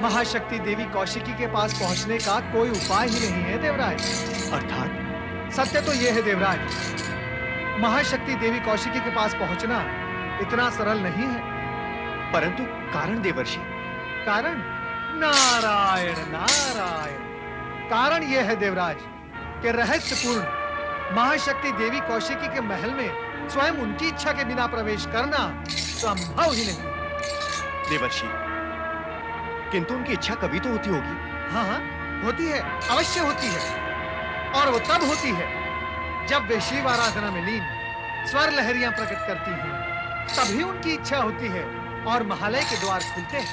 महाशक्ति देवी कौशिकी के पास पहुंचने का कोई उपाय ही नहीं है देवराज। अर्थात? सत्य तो यह है देवराज, महाशक्ति देवी कौशिकी के पास पहुंचना इतना सरल नहीं है। परंतु कारण देवर्षि? कारण? नारायण नारायण। कारण यह है देवराज कि रहस्यपूर्ण महाशक्ति देवी कौशिकी के महल में स्वयं उनकी इच्छा के बिना प्रवेश करना संभव ही नहीं। देवर्षि, किंतु उनकी इच्छा कभी तो होती होगी। हाँ हाँ, होती है, अवश्य होती है। और वो तब होती है जब वे शिव आराधना में लीन स्वर लहरियां प्रकट करती हैं, तभी उनकी इच्छा होती है और महालय के द्वार खुलते हैं।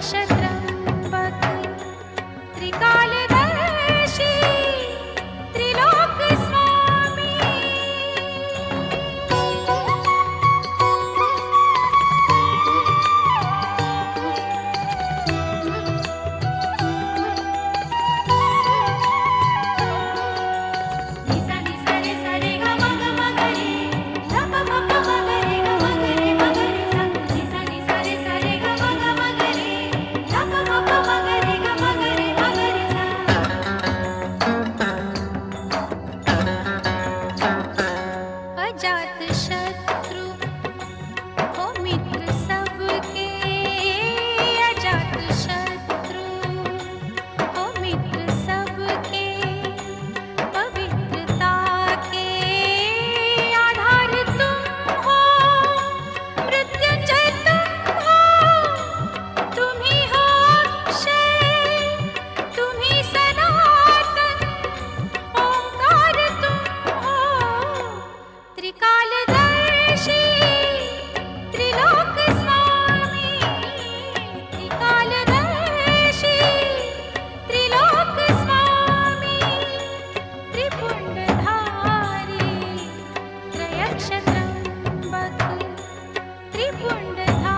त्र्यक्षत्रम्बक त्रिकालदर्शी त्रिलोक स्वामी। निसा निसा रे सा रे ग म ग म ग रे ध प प प म ग रे ग म ग रे म ग रे सा। निसा निसा रे सा रे ग म ग म ग रे ध प प प म ग रे ग म ग रे म ग रे सा। अजात शत्रु हो मित्र सबके, अजात शत्रु हो मित्र सबके, पवित्रता के आधार तुम हो, मृत्युंजय तुम हो, तुम ही हो अक्षय, तुम ही सनातन, ओंकार तुम हो, त्रिकालदर्शी त्रिलोक स्वामी, त्रिकालदर्शी त्रिलोक स्वामी, त्रिपुंडधारी त्रयक्षत्रम्बक, त्रिपुंडधारी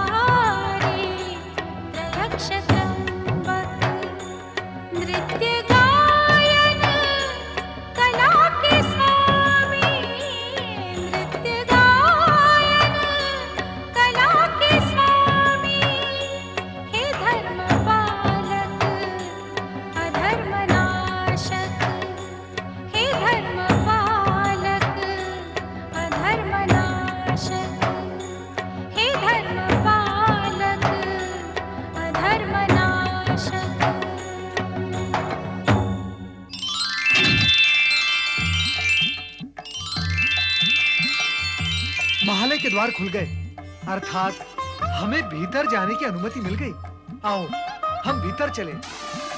त्रयक्षत्रम्बक, नृत्य गायन कला के स्वामी, नृत्य गायन कला के स्वामी, हे धर्म पालक अधर्म नाशक, हे धर्म पालक अधर्म नाशक, हे धर्म पालक अधर्म नाशक। महालय के द्वार खुल गए, अर्थात हमें भीतर जाने की अनुमति मिल गई। आओ हम भीतर चले।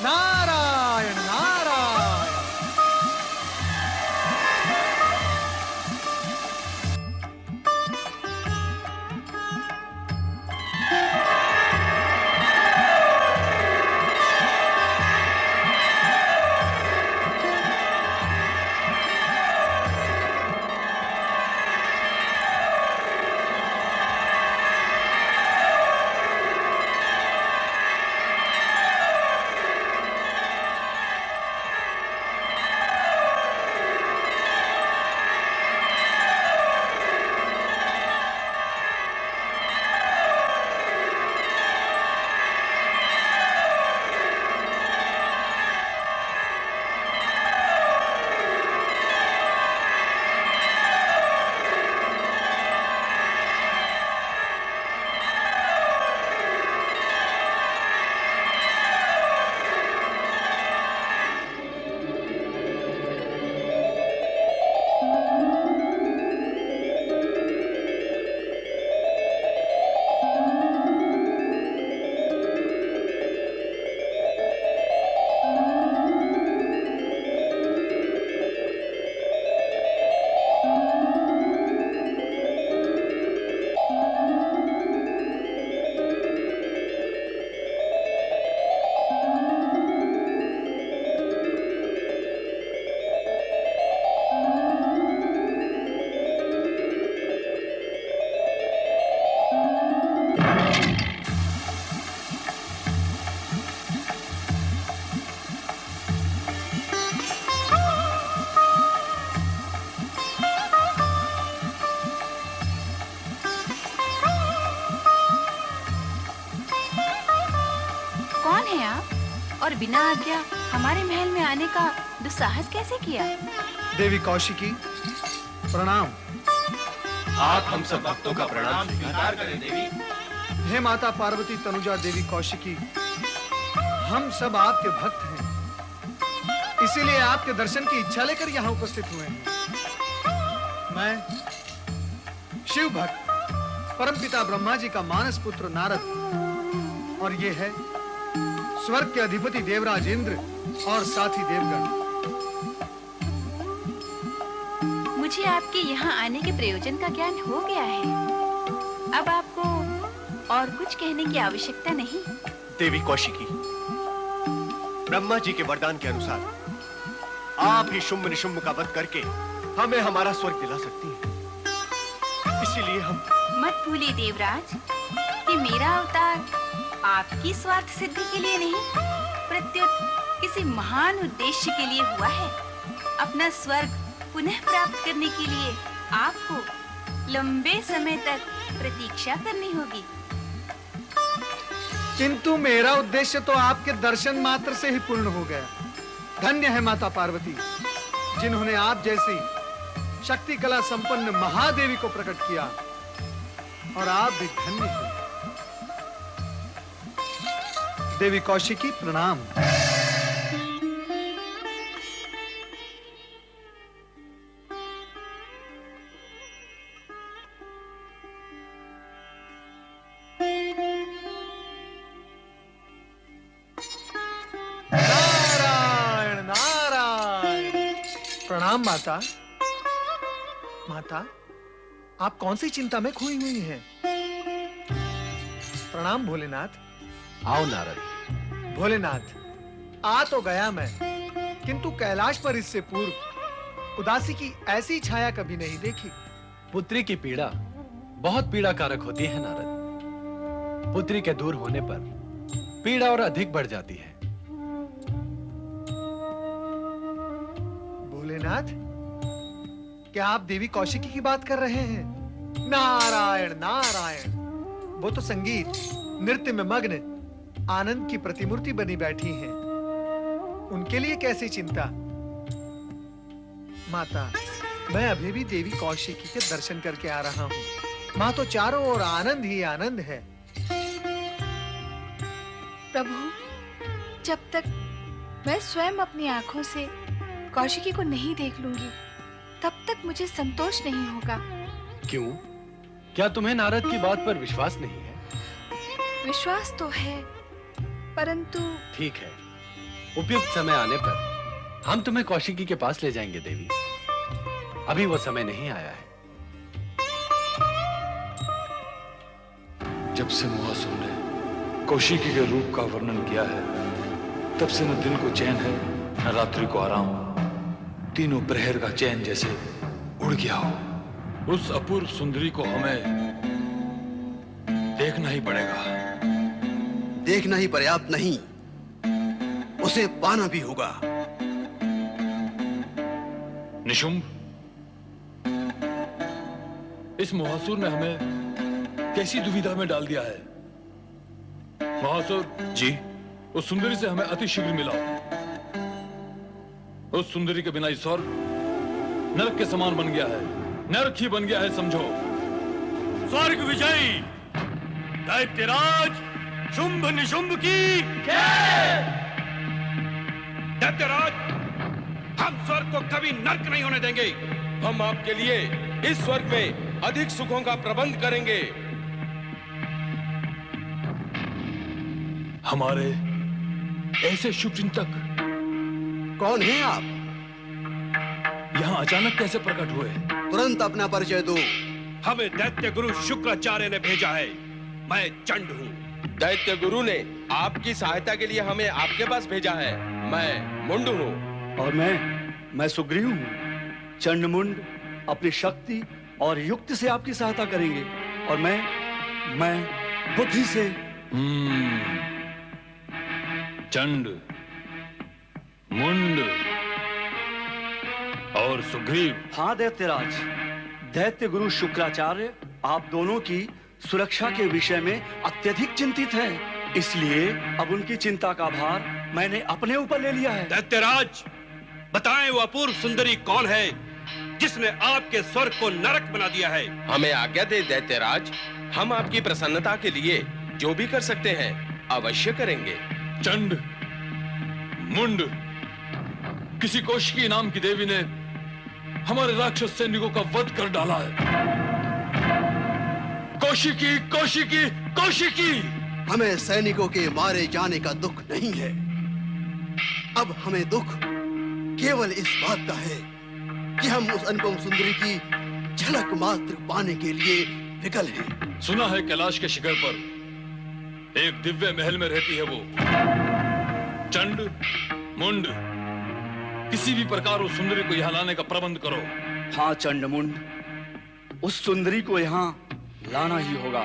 नारायण नारायण। और बिना आज्ञा हमारे महल में आने का दुस्साहस कैसे किया? देवी कौशिकी प्रणाम। आप हम सब भक्तों का प्रणाम स्वीकार करें देवी। हे माता पार्वती तनुजा देवी कौशिकी, हम सब आपके भक्त हैं, इसीलिए आपके दर्शन की इच्छा लेकर यहाँ उपस्थित हुए हैं। मैं शिव भक्त परमपिता ब्रह्मा जी का मानस पुत्र नारद, और ये है स्वर्ग के अधिपति देवराज इंद्र और साथी देवगण। मुझे आपके यहाँ आने के प्रयोजन का ज्ञान हो गया है। अब आपको और कुछ कहने की आवश्यकता नहीं। देवी कौशिकी, ब्रह्मा जी के वरदान के अनुसार आप ही शुंभ निशुंभ का वध करके हमें हमारा स्वर्ग दिला सकती हैं। इसीलिए हम मत भूलिए देवराज कि मेरा अवतार आपकी स्वार्थ सिद्धि के लिए नहीं, प्रत्युत किसी महान उद्देश्य के लिए हुआ है। अपना स्वर्ग पुनः प्राप्त करने के लिए आपको लंबे समय तक प्रतीक्षा करनी होगी। किंतु मेरा उद्देश्य तो आपके दर्शन मात्र से ही पूर्ण हो गया। धन्य है माता पार्वती, जिन्होंने आप जैसी शक्ति कला संपन्न महादेवी को प्रकट किया, और आप भी धन्य हैं। देवी कौशिकी प्रणाम। नारायण नारायण। प्रणाम माता। माता, आप कौन सी चिंता में खोई हुई हैं? प्रणाम भोलेनाथ। आओ नारद। भोलेनाथ, आ तो गया मैं, किंतु कैलाश पर इससे पूर्व उदासी की ऐसी छाया कभी नहीं देखी। पुत्री की पीड़ा बहुत पीड़ा कारक होती है नारद। पुत्री के दूर होने पर पीड़ा और अधिक बढ़ जाती है। भोलेनाथ, क्या आप देवी कौशिकी की बात कर रहे हैं? नारायण नारायण। वो तो संगीत नृत्य में मग्न आनंद की प्रतिमूर्ति बनी बैठी हैं। उनके लिए कैसी चिंता? माता, मैं अभी भी देवी कौशिकी के दर्शन करके आ रहा हूँ। माँ तो चारों ओर आनंद ही आनंद है। प्रभु, जब तक मैं स्वयं अपनी आंखों से कौशिकी को नहीं देख लूंगी, तब तक मुझे संतोष नहीं होगा। क्यों? क्या तुम्हें नारद की बात पर विश्वास नहीं है? विश्वास तो है, परंतु ठीक है, उपयुक्त समय आने पर हम तुम्हें कौशिकी के पास ले जाएंगे देवी। अभी वो समय नहीं आया है। जब से मुहासुर ने कौशिकी के रूप का वर्णन किया है, तब से न दिन को चैन है न रात्रि को आराम। तीनों प्रहर का चैन जैसे उड़ गया हो। उस अपूर्व सुंदरी को हमें देखना ही पड़ेगा। देखना ही पर्याप्त नहीं, उसे पाना भी होगा। निशुंभ, इस मुहासुर ने हमें कैसी दुविधा में डाल दिया है। मुहासुर जी, उस सुंदरी से हमें अति शीघ्र मिलाओ। उस सुंदरी के बिना ये स्वर्ग नरक के समान बन गया है, नरक ही बन गया है समझो। स्वर्ग विजयी दैत्यराज शुंभ निशुंभ की जय। दैत्यराज, हम स्वर्ग को कभी नर्क नहीं होने देंगे। हम आपके लिए इस स्वर्ग में अधिक सुखों का प्रबंध करेंगे। हमारे ऐसे शुभ चिंतक कौन हैं आप? यहाँ अचानक कैसे प्रकट हुए? तुरंत अपना परिचय दो। हमें दैत्य गुरु शुक्राचार्य ने भेजा है। मैं चंड हूँ। दैत्य गुरु ने आपकी सहायता के लिए हमें आपके पास भेजा है। मैं मुंड हूँ। और मैं सुग्रीव हूँ। चंडमुंड अपनी शक्ति और युक्ति से आपकी सहायता करेंगे, और मैं बुद्धि से। चंड, मुंड और सुग्रीव। हाँ दैत्यराज, दैत्य गुरु शुक्राचार्य आप दोनों की सुरक्षा के विषय में अत्यधिक चिंतित है। इसलिए अब उनकी चिंता का भार मैंने अपने ऊपर ले लिया है। दैत्यराज, बताएं वो अपूर्व सुंदरी कौन है जिसने आपके स्वर्ग को नरक बना दिया है। हमें आज्ञा दे दैत्यराज, हम आपकी प्रसन्नता के लिए जो भी कर सकते हैं अवश्य करेंगे। चंड, मुंड, किसी कौशिकी नाम की देवी ने हमारे राक्षस सैनिकों का वध कर डाला है। कौशिकी, कौशिकी, कौशिकी! हमें सैनिकों के मारे जाने का दुख नहीं है। अब हमें दुख केवल इस बात का है कि हम उस अनुपम सुंदरी की झलक मात्र पाने के लिए विकल हैं। सुना है कैलाश के शिखर पर एक दिव्य महल में रहती है वो। चंड मुंड, किसी भी प्रकार उस सुंदरी को यहाँ लाने का प्रबंध करो। हाँ चंडमुंड, उस सुंदरी को यहाँ लाना ही होगा।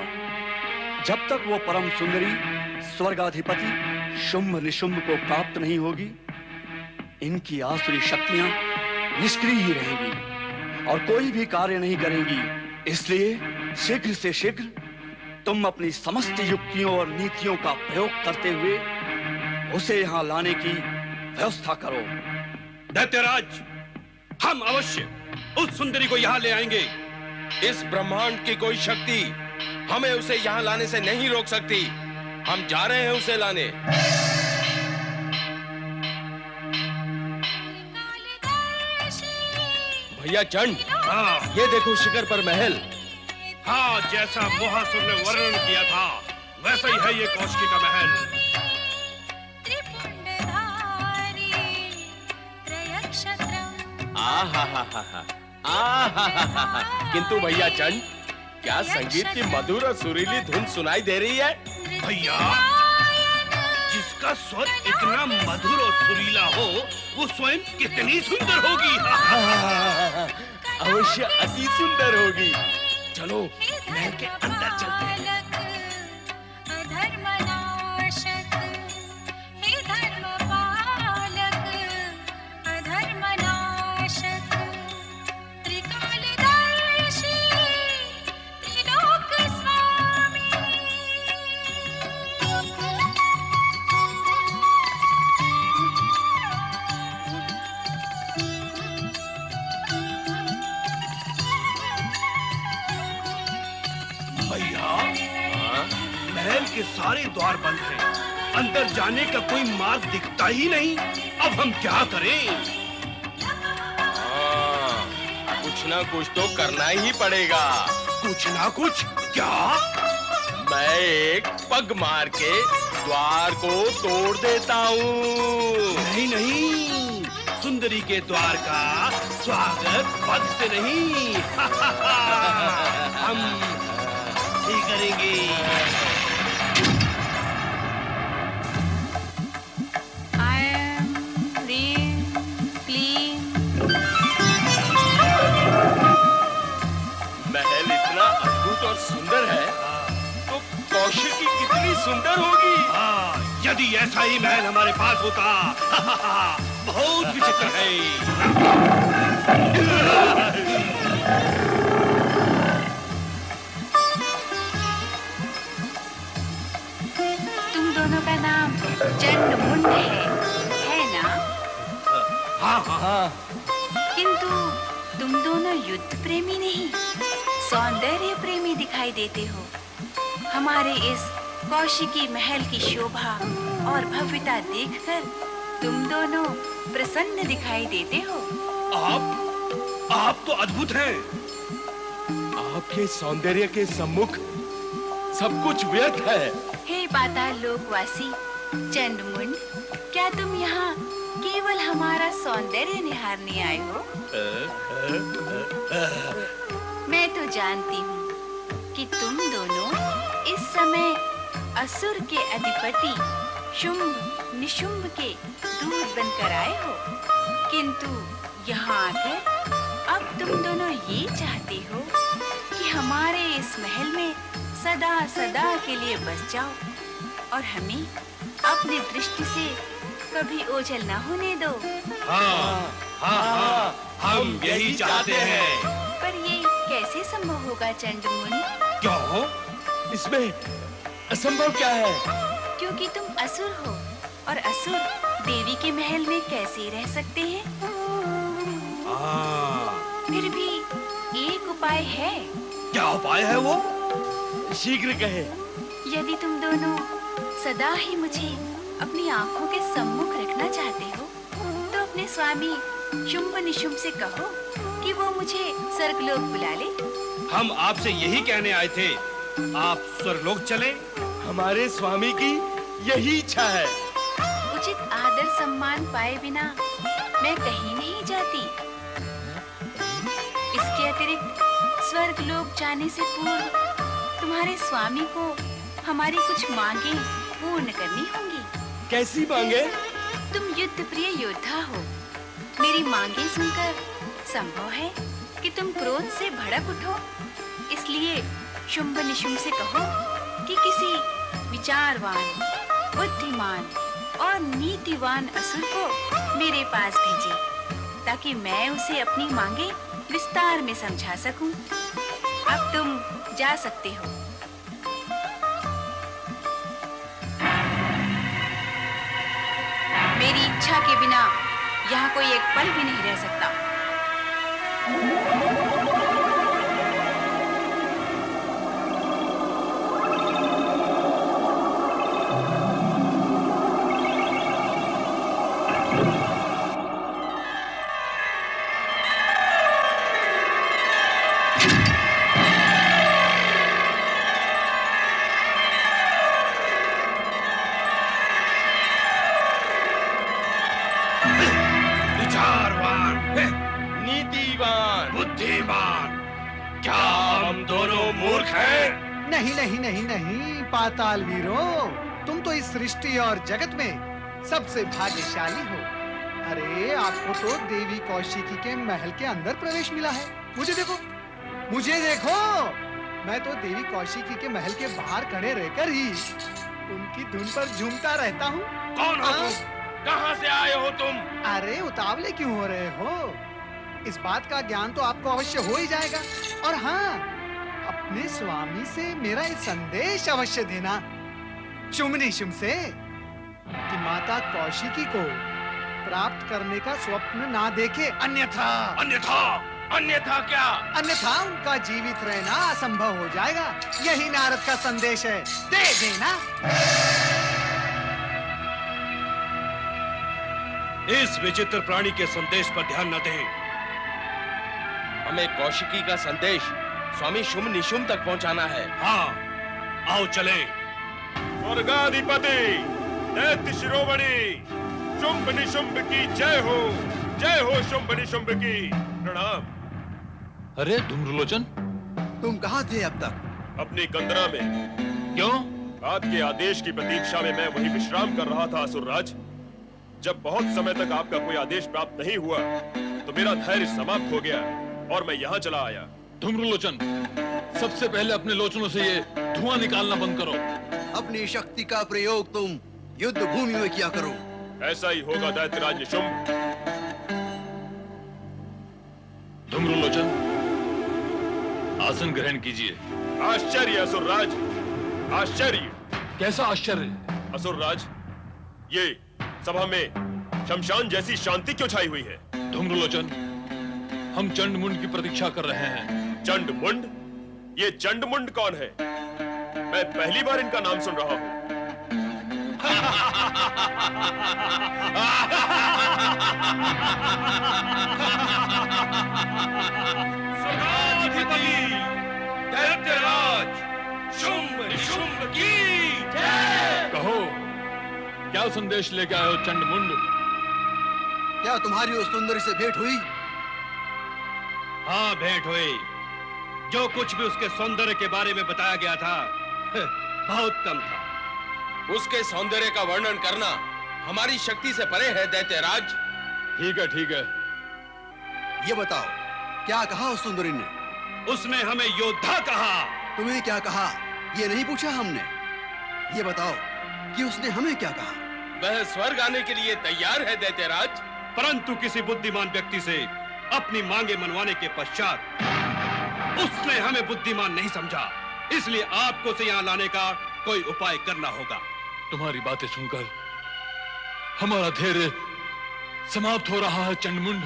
जब तक वो परम सुंदरी स्वर्गाधिपति शुंभ निशुंभ को प्राप्त नहीं होगी, इनकी आसुरी शक्तियां निष्क्रिय ही रहेंगी और कोई भी कार्य नहीं करेंगी। इसलिए शीघ्र से शीघ्र तुम अपनी समस्त युक्तियों और नीतियों का प्रयोग करते हुए उसे यहाँ लाने की व्यवस्था करो। दैत्यराज, हम अवश्य उस सुंदरी को यहाँ ले आएंगे। इस ब्रह्मांड की कोई शक्ति हमें उसे यहाँ लाने से नहीं रोक सकती। हम जा रहे हैं उसे लाने। भैया चंड, हाँ, ये देखो शिखर पर महल। हाँ, जैसा मोहासुर ने वर्णन किया था वैसा ही है ये कौशिकी का महल। त्रिपुंडधारी त्रयक्षत्रम् आहाहाहा। किंतु भैया चंड, क्या संगीत की मधुर और सुरीली धुन सुनाई दे रही है? भैया, जिसका स्वर इतना मधुर और सुरीला हो वो स्वयं कितनी सुंदर होगी। अवश्य अति सुंदर होगी। चलो महल के अंदर चलते हैं। अधर्मनाशक हे धर्मपालक, अधर्मनाशक त्रिकालदर्शी त्रिलोक स्वामी। भैया, महल के सारे द्वार बंद हैं। अंदर जाने का कोई मार्ग दिखता ही नहीं। अब हम क्या करें? हाँ, कुछ ना कुछ तो करना ही पड़ेगा। कुछ ना कुछ क्या? मैं एक पग मार के द्वार को तोड़ देता हूँ। नहीं नहीं, सुंदरी के द्वार का स्वागत पद से नहीं हम ही करेंगे। ऐं ह्रीं क्लीं। महल इतना अद्भुत और सुंदर है तो कौशिकी कितनी सुंदर होगी। हाँ, यदि ऐसा ही महल हमारे पास होता बहुत विचित्र है। तुम दोनों का नाम चंडमुंड है ना? हाँ हाँ हाँ। किंतु तुम दोनों युद्ध प्रेमी नहीं, सौंदर्य प्रेमी दिखाई देते हो। हमारे इस कौशिकी महल की शोभा और भव्यता देखकर तुम दोनों प्रसन्न दिखाई देते हो। आप तो अद्भुत हैं। आपके सौंदर्य के सम्मुख सब कुछ व्यर्थ है। हे पाताल लोकवासी चंडमुंड, क्या तुम यहाँ केवल हमारा सौंदर्य निहारने आए हो? मैं तो जानती हूँ कि तुम दोनों इस समय असुर के अधिपति शुंभ निशुंभ के दूत बनकर आए हो। किंतु यहाँ आकर अब तुम दोनों ये चाहते हो कि हमारे इस महल में सदा सदा के लिए बस जाओ और हमें अपनी दृष्टि से कभी ओझल न होने दो। हाँ हाँ हाँ, हम यही चाहते हैं। पर ये कैसे संभव होगा चंडमुंड? क्यों? इसमें असंभव क्या है? क्योंकि तुम असुर हो और असुर देवी के महल में कैसे रह सकते हैं? फिर भी एक उपाय है। क्या उपाय है वो? शीघ्र कहे। यदि तुम दोनों सदा ही मुझे अपनी आंखों के सम्मुख रखना चाहते हो तो अपने स्वामी शुंभ निशुंभ से कहो कि वो मुझे स्वर्गलोक बुला ले। हम आपसे यही कहने आए थे, आप स्वर्गलोक चले। हमारे स्वामी की यही इच्छा है। उचित आदर सम्मान पाए बिना मैं कहीं नहीं जाती। इसके अतिरिक्त स्वर्गलोक जाने से पूर्व तुम्हारे स्वामी को हमारी कुछ मांगे पूर्ण करनी होंगी। कैसी मांगे? तुम युद्ध प्रिय योद्धा हो। मेरी मांगे सुनकर संभव है कि तुम क्रोध से भड़क उठो। इसलिए शुंभ निशुंभ से कहो कि किसी विचारवान, बुद्धिमान और नीतिवान असुर को मेरे पास भेजे, ताकि मैं उसे अपनी मांगे विस्तार में समझा सकूं। अब तुम जा सकते हो। मेरी इच्छा के बिना यहाँ कोई एक पल भी नहीं रह सकता। विचारवान, नीतिवान, बुद्धिमान, क्या हम दोनों मूर्ख हैं? नहीं नहीं नहीं नहीं पाताल वीरों, तुम तो इस सृष्टि और जगत में सबसे भाग्यशाली हो। अरे आपको तो देवी कौशिकी के महल के अंदर प्रवेश मिला है। मुझे देखो, मुझे देखो, मैं तो देवी कौशिकी के महल के बाहर खड़े रहकर ही उनकी धुन पर झूमता रहता हूँ। कौन हो तुम? कहाँ से आए हो तुम? अरे उतावले क्यों हो रहे हो? इस बात का ज्ञान तो आपको अवश्य हो ही जाएगा। और हाँ, अपने स्वामी से मेरा ये संदेश अवश्य देना, शुंभ निशुंभ से, कि माता कौशिकी को प्राप्त करने का स्वप्न ना देखे, अन्यथा अन्यथा अन्यथा क्या? अन्यथा उनका जीवित रहना असंभव हो जाएगा। यही नारद का संदेश है, दे देना। इस विचित्र प्राणी के संदेश पर ध्यान न दें। हमें कौशिकी का संदेश स्वामी शुंभ निशुंभ तक पहुंचाना है। हाँ, आओ चलें। स्वर्गाधिपति दैत्य शिरोमणि शुंभ निशुंभ की जय हो शुंभ निशुंभ की प्रणाम। अरे धूम्रलोचन, तुम कहाँ थे अब तक? अपनी कंदरा में। क्यों? आपके आदेश की प्रतीक्षा में मैं वहीं विश्राम कर रहा था असुरराज। जब बहुत समय तक आपका कोई आदेश प्राप्त नहीं हुआ तो मेरा धैर्य समाप्त हो गया और मैं यहाँ चला आया। धूम्रलोचन, सबसे पहले अपने लोचनों से ये धुआं निकालना बंद करो। अपनी शक्ति का प्रयोग तुम युद्ध भूमि में किया करो। ऐसा ही होगा दैत्यराज निशुंभ। धूम्रलोचन, आसन ग्रहण कीजिए। आश्चर्य असुरराज, आश्चर्य। कैसा आश्चर्य? असुरराज, ये सभा में शमशान जैसी शांति क्यों छाई हुई है? धूम्रलोचन, हम चंडमुंड की प्रतीक्षा कर रहे हैं। चंडमुंड? ये चंडमुंड कौन है? मैं पहली बार इनका नाम सुन रहा हूँ। स्वर्गाधिपति दैत्यराज शुंभ निशुंभ की जय। कहो, क्या संदेश लेके आए हो चंडमुंड? क्या तुम्हारी उस सुंदरी से भेंट हुई? हाँ, भेंट हुई। जो कुछ भी उसके सौंदर्य के बारे में बताया गया था बहुत कम था। उसके सौंदर्य का वर्णन करना हमारी शक्ति से परे है दैत्यराज। ठीक है, ठीक है। ये बताओ, क्या कहा उस सुंदरी ने? उसने हमें योद्धा कहा। तुम्हें क्या कहा, ये नहीं पूछा हमने। ये बताओ कि उसने हमें क्या कहा? वह स्वर्ग आने के लिए तैयार है दैत्यराज। परंतु किसी बुद्धिमान व्यक्ति से अपनी मांगे मनवाने के पश्चात उसने हमें बुद्धिमान नहीं समझा। इसलिए आपको उसे यहाँ लाने का कोई उपाय करना होगा। तुम्हारी बातें सुनकर हमारा धैर्य समाप्त हो रहा है चंडमुंड।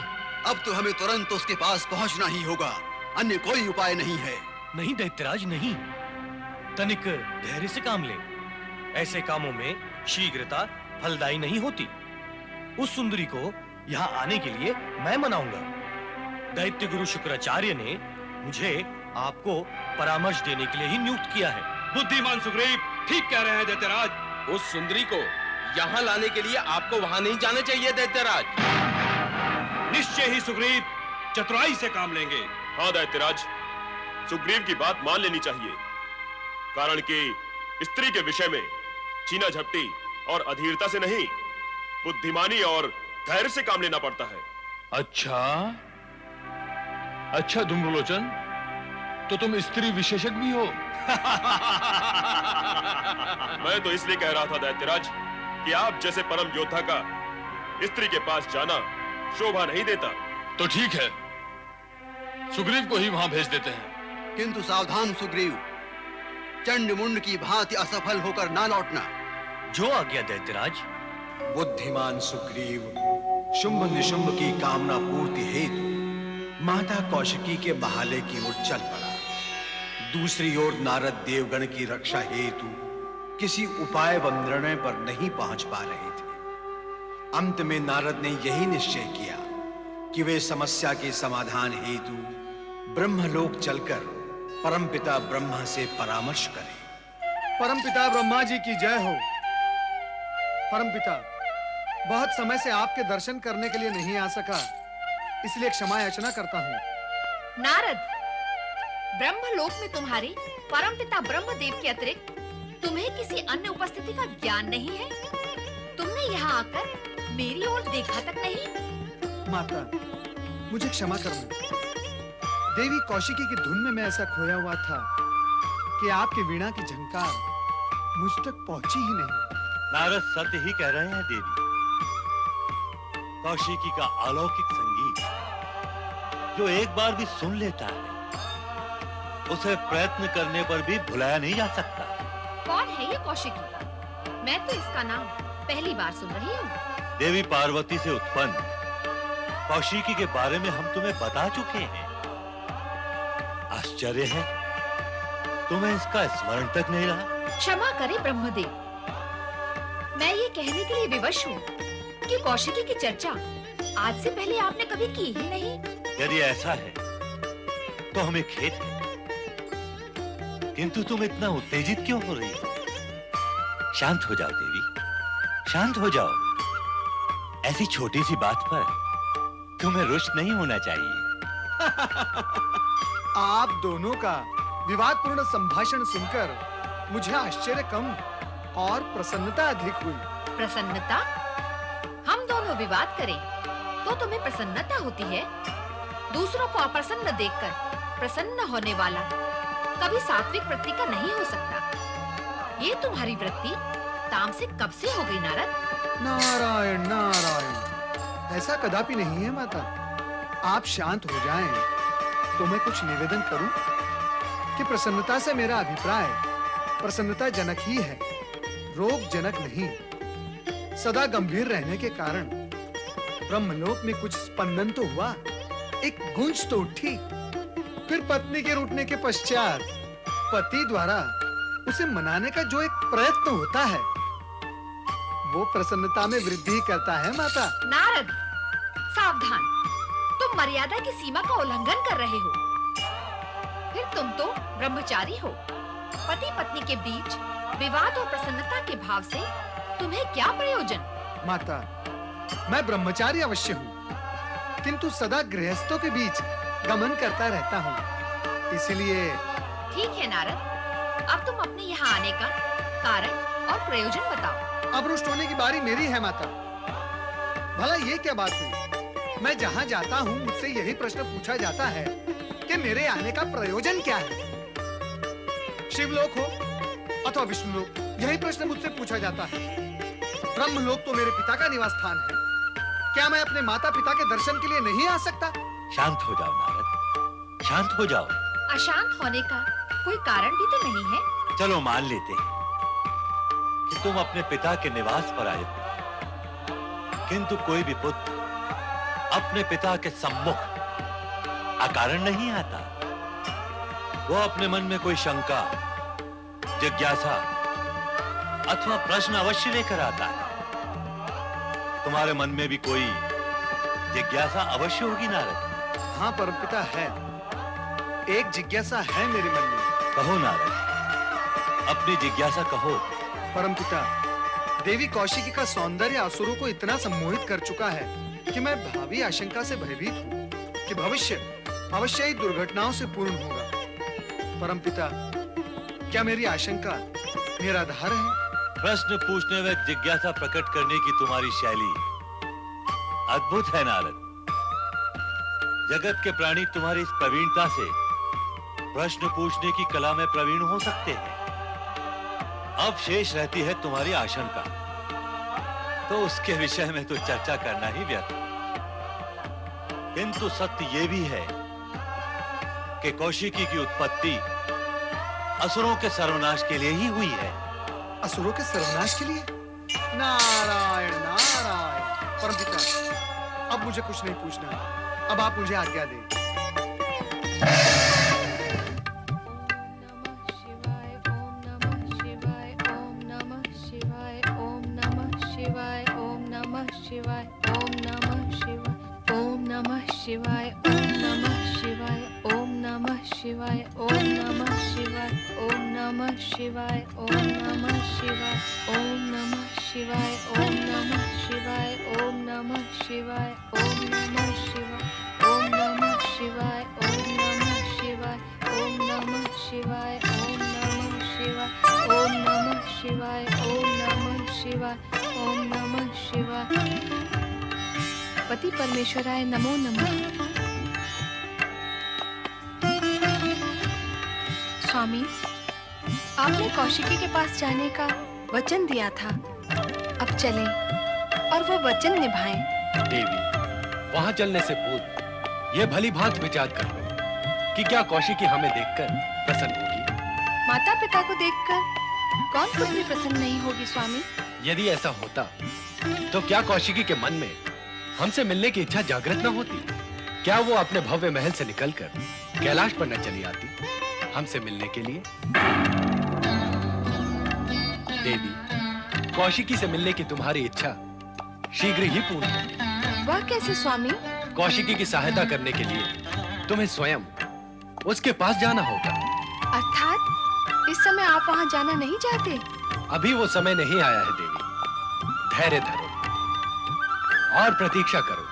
अब तो हमें तुरंत उसके पास पहुंचना ही होगा, अन्य कोई उपाय नहीं है। नहीं दैत्यराज, नहीं। तनिक धैर्य से काम ले। ऐसे कामों में शीघ्रता फलदायी नहीं होती। उस सुंदरी को यहाँ आने के लिए मैं मनाऊंगा। दैत्य गुरु शुक्राचार्य ने मुझे आपको परामर्श देने के लिए ही नियुक्त किया है। बुद्धिमान सुग्रीव ठीक कह रहे हैं दैत्यराज। उस सुंदरी को यहाँ लाने के लिए आपको वहाँ नहीं जाना चाहिए दैत्यराज। निश्चय ही सुग्रीव चतुराई से काम लेंगे। हाँ दैत्यराज, सुग्रीव की बात मान लेनी चाहिए, कारण कि स्त्री के विषय में चीना झपटी और अधीरता से नहीं, बुद्धिमानी और धैर्य से काम लेना पड़ता है। अच्छा अच्छा धूम्रलोचन, तो तुम स्त्री विशेषज्ञ भी हो? मैं तो इसलिए कह रहा था दैत्यराज कि आप जैसे परम योद्धा का स्त्री के पास जाना शोभा नहीं देता। तो ठीक है, सुग्रीव को ही वहां भेज देते हैं। किंतु सावधान सुग्रीव, चंड मुंड की भांति असफल होकर ना लौटना। जो आज्ञा दैत्यराज। बुद्धिमान सुग्रीव शुंभ निशुंभ की कामना पूर्ति हेतु माता कौशिकी के महालय की ओर चल पड़ा। दूसरी ओर नारद देवगण की रक्षा हेतु किसी उपाय व निर्णय पर नहीं पहुंच पा रहे थे। अंत में नारद ने यही निश्चय किया कि वे समस्या के समाधान हेतु ब्रह्मलोक चलकर परमपिता ब्रह्मा से परामर्श करें। परमपिता ब्रह्मा जी की जय हो। परमपिता, बहुत समय से आपके दर्शन करने के लिए नहीं आ सका, इसलिए क्षमा याचना करता हूँ। नारद, ब्रह्मलोक में तुम्हारे परमपिता ब्रह्मदेव के अतिरिक्त तुम्हें किसी अन्य उपस्थिति का ज्ञान नहीं है? तुमने यहाँ आकर मेरी ओर देखा तक नहीं? माता, मुझे क्षमा करना। देवी कौशिकी की धुन में मैं ऐसा खोया हुआ था कि आपकी वीणा की झंकार मुझ तक पहुंची ही नहीं। नारद सत्य ही कह रहे हैं देवी। कौशिकी का अलौकिक संगीत जो एक बार भी सुन लेता है, उसे प्रयत्न करने पर भी भुलाया नहीं जा सकता। कौन है ये कौशिकी? मैं तो इसका नाम पहली बार सुन रही हूँ। देवी पार्वती से उत्पन्न कौशिकी के बारे में हम तुम्हें बता चुके हैं। आश्चर्य है, तुम्हें इसका स्मरण तक नहीं रहा। क्षमा करे ब्रह्मदेव, मैं ये कहने के लिए विवश हूँ कि कौशिकी की चर्चा आज से पहले आपने कभी की ही नहीं। यदि ऐसा है तो हमें खेद है, किंतु तुम इतना उत्तेजित क्यों हो रही हो? शांत हो जाओ देवी, शांत हो जाओ। ऐसी छोटी सी बात पर तुम्हें रुष्ट नहीं होना चाहिए। आप दोनों का विवादपूर्ण संभाषण सुनकर मुझे आश्चर्य कम और प्रसन्नता अधिक हुई। प्रसन्नता? हम दोनों विवाद करें तो तुम्हें प्रसन्नता होती है? दूसरों को अप्रसन्न देखकर प्रसन्न होने वाला कभी सात्विक वृत्ति का नहीं हो सकता। ये तुम्हारी वृत्ति तामसिक से कब से हो गई नारद? नारायण नारायण, ऐसा कदापि नहीं है माता। आप शांत हो जाएं तो मैं कुछ निवेदन करूं कि प्रसन्नता से मेरा अभिप्राय प्रसन्नता जनक ही है, रोग जनक नहीं। सदा गंभीर रहने के कारण ब्रह्मलोक में कुछ स्पंदन तो हुआ, एक गूंज तो उठी। फिर पत्नी के रूठने के पश्चात पति द्वारा उसे मनाने का जो एक प्रयत्न होता है, वो प्रसन्नता में वृद्धि करता है माता। नारद, सावधान, तुम मर्यादा की सीमा का उल्लंघन कर रहे हो। फिर तुम तो ब्रह्मचारी हो। पति पत्नी के बीच विवाद और प्रसन्नता के भाव से तुम्हें क्या प्रयोजन? माता, मैं ब्रह्मचारी अवश्य हूँ, किंतु सदा गृहस्थों के बीच गमन करता रहता हूँ, इसलिए। ठीक है नारद, अब तुम अपने यहाँ आने का कारण और प्रयोजन बताओ। अब रुष्ट होने की बारी मेरी है माता। भला ये क्या बात हुई? मैं जहाँ जाता हूँ मुझसे यही प्रश्न पूछा जाता है कि मेरे आने का प्रयोजन क्या है। शिवलोक हो अथवा विष्णुलोक, यही प्रश्न मुझसे पूछा जाता है। ब्रह्मलोक तो मेरे पिता का निवास स्थान है, क्या मैं अपने माता पिता के दर्शन के लिए नहीं आ सकता? शांत हो जाओ नारद, शांत हो जाओ। अशांत होने का कोई कारण भी तो नहीं है। चलो मान लेते हैं कि तुम अपने पिता के निवास पर आए हो, किंतु कोई भी पुत्र अपने पिता के सम्मुख अकारण नहीं आता। वो अपने मन में कोई शंका, जिज्ञासा अथवा प्रश्न अवश्य लेकर आता है। तुम्हारे मन में भी कोई जिज्ञासा अवश्य होगी नारद। हाँ परमपिता है, एक जिज्ञासा है मेरे मन में। कहो नारद, अपनी जिज्ञासा कहो। परमपिता, देवी कौशिकी का सौंदर्य असुरों को इतना सम्मोहित कर चुका है कि मैं भावी आशंका से भयभीत हूँ कि भविष्य अवश्य ही दुर्घटनाओं से पूर्ण होगा। परमपिता, क्या मेरी आशंका निराधार है। प्रश्न पूछने में जिज्ञासा प्रकट करने की तुम्हारी शैली अद्भुत है नारद। जगत के प्राणी तुम्हारी इस प्रवीणता से प्रश्न पूछने की कला में प्रवीण हो सकते हैं। अब शेष रहती है तुम्हारी आशंका, तो उसके विषय में तो चर्चा करना ही व्यर्थ। किंतु सत्य ये भी है कि कौशिकी की उत्पत्ति असुरों के सर्वनाश के लिए ही हुई है। असुरों के सर्वनाश के लिए? नारायण नारायण। परमपिता, अब मुझे कुछ नहीं पूछना, अब आप मुझे आज्ञा दें। शिवाय ओम नमः शिवाय ओम नमः शिवाय ओम नमः शिवाय ओम नमः शिवाय ओम नमः शिवाय ओम नमः शिवाय ओम नमः शिवाय ओम नमः शिवाय ओम नमः शिवाय ओम नमः शिवाय ओम नमः शिवाय ओम नमः शिवाय ओम नमः शिवाय ओम नमः शिवाय ओम नमः शिवाय ओम नमः शिवाय। पति परमेश्वराय नमो नमः। स्वामी, आपने कौशिकी के पास जाने का वचन दिया था, अब चलें और वो वचन निभाएं। देवी, वहां चलने से पूर्व ये भली भांति विचार कर लो कि क्या कौशिकी हमें देखकर प्रसन्न होगी। माता पिता को देखकर कौन कोई भी प्रसन्न नहीं होगी स्वामी। यदि ऐसा होता तो क्या कौशिकी के मन में हमसे मिलने की इच्छा जागृत न होती? क्या वो अपने भव्य महल से निकलकर कैलाश पर न चली आती हमसे मिलने के लिए? देवी, कौशिकी से मिलने की तुम्हारी इच्छा शीघ्र ही पूर्ण होगी। वह कैसे स्वामी? कौशिकी की सहायता करने के लिए तुम्हें स्वयं उसके पास जाना होगा। अर्थात इस समय आप वहां जाना नहीं चाहते? अभी वो समय नहीं आया है देवी। धैर्य धरो और प्रतीक्षा करो।